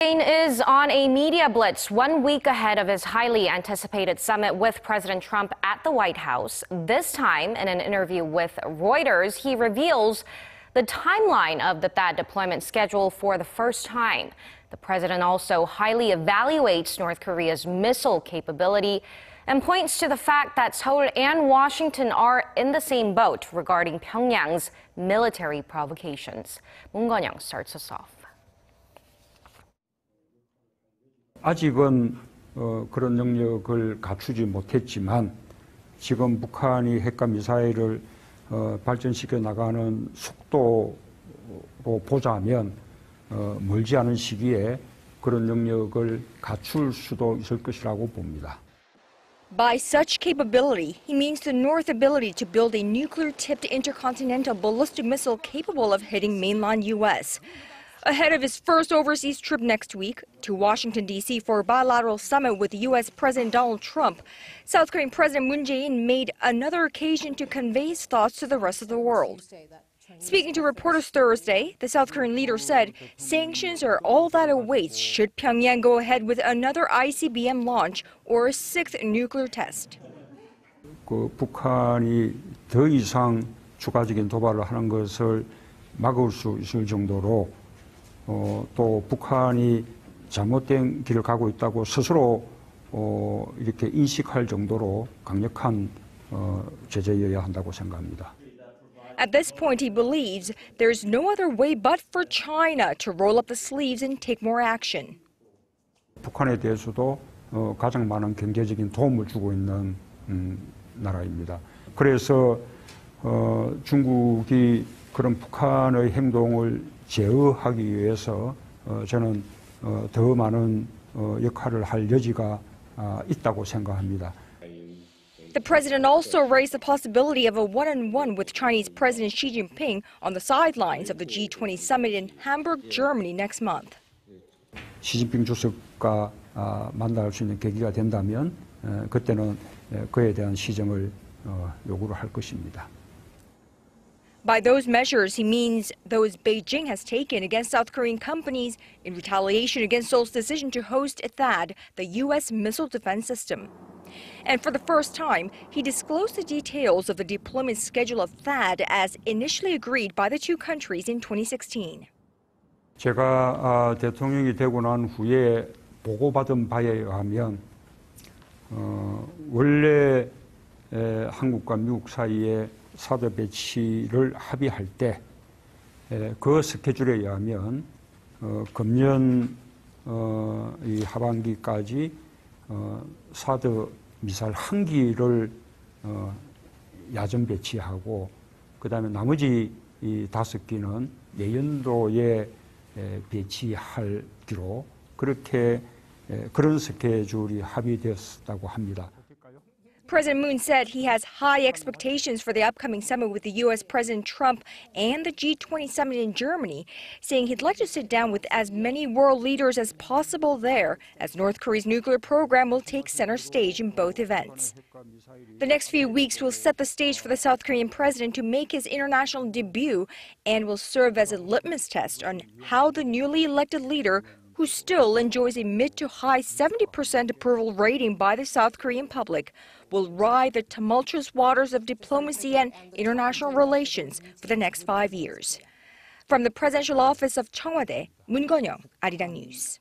Spain is on a media blitz 1 week ahead of his highly anticipated summit with President Trump at the White House. This time, in an interview with Reuters, he reveals the timeline of the THAAD deployment schedule for the first time. The president also highly evaluates North Korea's missile capability and points to the fact that Seoul and Washington are in the same boat regarding Pyongyang's military provocations. Moon Gun-young starts us off. 아직은 그런 능력을 갖추지 못했지만 지금 북한이 핵과 미사일을 발전시켜 나가는 속도로 보자면 멀지 않은 시기에 그런 능력을 갖출 수도 있을 것이라고 봅니다. By such capability, he means the North's ability to build a nuclear-tipped intercontinental ballistic missile capable of hitting mainland U.S. Ahead of his first overseas trip next week to Washington, D.C. for a bilateral summit with U.S. President Donald Trump, South Korean President Moon Jae-in made another occasion to convey his thoughts to the rest of the world. Speaking to reporters Thursday, the South Korean leader said sanctions are all that awaits should Pyongyang go ahead with another ICBM launch or a sixth nuclear test. 북한이 더 이상 추가적인 도발을 하는 것을 막을 수 있을 정도로 또 북한이 잘못된 길을 가고 있다고 스스로 이렇게 인식할 정도로 강력한 제재여야 한다고 생각합니다. At this point, he believes there's no other way but for China to roll up the sleeves and take more action. 북한에 대해서도 가장 많은 경제적인 도움을 주고 있는 나라입니다. 그래서 중국이 그런 북한의 행동을 제어하기 위해서 저는 더 많은 역할을 할 여지가 있다고 생각합니다. The president also raised the possibility of a one-on-one with Chinese President Xi Jinping on the sidelines of the G20 summit in Hamburg, Germany next month. 시진핑 주석과 만날 수 있는 계기가 된다면 그때는 그에 대한 시정을 요구를 할 것입니다. By those measures, he means those Beijing has taken against South Korean companies in retaliation against Seoul's decision to host THAAD, the U.S. missile defense system. And for the first time, he disclosed the details of the deployment schedule of THAAD as initially agreed by the two countries in 2016. 제가 대통령이 되고 난 후에 보고받은 바에 의하면 원래 한국과 미국 사이에 사드 배치를 합의할 때 그 스케줄에 의하면 금년 이 하반기까지 사드 미사일 한 기를 야전 배치하고 그다음에 나머지 이 5기는 내년도에 배치하기로 그렇게 그런 스케줄이 합의되었다고 합니다. President Moon said he has high expectations for the upcoming summit with the U.S. President Trump and the G20 summit in Germany, saying he'd like to sit down with as many world leaders as possible there, as North Korea's nuclear program will take center stage in both events. The next few weeks will set the stage for the South Korean president to make his international debut and will serve as a litmus test on how the newly elected leader, who still enjoys a mid to high 70% approval rating by the South Korean public, will ride the tumultuous waters of diplomacy and international relations for the next 5 years. From the presidential office of Cheongwade, Moon Gun-young, Arirang News.